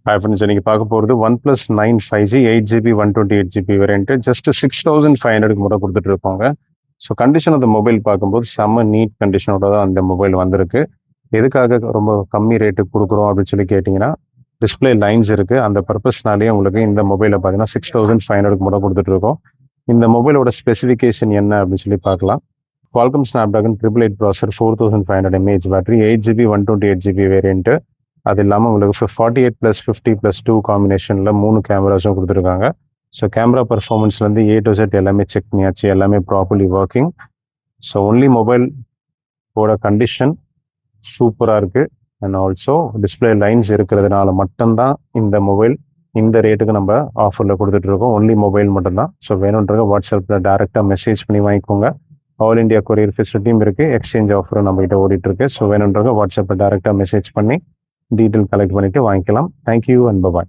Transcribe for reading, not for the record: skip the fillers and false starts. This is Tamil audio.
ஹாய் ஃப்ரெண்ட்ஸ், இன்னைக்கு பார்க்க போகிறது OnePlus 9 5G 8GB 128GB variant just 6500க்கு மட்டும் கொடுத்துட்டு இருப்பாங்க. So condition of the mobile பார்க்கும்போது செம்ம நீட் கண்டிஷனோட தான் அந்த மொபைல் வந்திருக்கு. எதுக்காக ரொம்ப கம்மி ரேட்டுக்கு கொடுக்குறோம் அப்படின்னு சொல்லி கேட்டிங்கன்னா, டிஸ்பிளே லைன்ஸ் இருக்குது. அந்த பர்பஸ்னாலேயே உங்களுக்கு இந்த மொபைலை பார்த்தீங்கன்னா 6500க்கு மட்டும் கொடுத்துட்டு இருக்கோம். இந்த மொபைலோட ஸ்பெசிஃபிகேஷன் என்ன அப்படின்னு சொல்லி பார்க்கலாம். Qualcomm Snapdragon 888 ப்ராசர், 4500 mAh battery, 8GB 128GB variant. அது இல்லாமல் உங்களுக்கு 48+50+2 காம்பினேஷனில் 3 கேமராஸும் கொடுத்துருக்காங்க. ஸோ கேமரா பர்ஃபார்மன்ஸ்லேருந்து A to Z எல்லாமே செக் பண்ணியாச்சு, எல்லாமே ப்ராப்பர்லி ஒர்க்கிங். ஸோ ஒன்லி மொபைலோட கண்டிஷன் சூப்பராக இருக்குது. அண்ட் ஆல்சோ டிஸ்பிளே லைன்ஸ் இருக்கிறதுனால மட்டும்தான் இந்த மொபைல் இந்த ரேட்டுக்கு நம்ம ஆஃபரில் கொடுத்துட்ருக்கோம். ஒன்லி மொபைல் மட்டும்தான். ஸோ வேணுன்றவங்க வாட்ஸ்அப்பில் டேரெக்டாக மெசேஜ் பண்ணி வாங்கிக்கோங்க. ஆல் இண்டியா கொரியர் ஃபெசிலிட்டியும் இருக்குது. எக்ஸ்சேஞ்ச் ஆஃபரும் நம்மகிட்ட ஓடிட்டுருக்கு. ஸோ வேணுன்றவங்க வாட்ஸ்அப்பில் டேரெக்டாக மெசேஜ் பண்ணி டீட்டெயில் கலெக்ட் பண்ணிவிட்டு வாங்கிக்கலாம். Thank you and bye bye.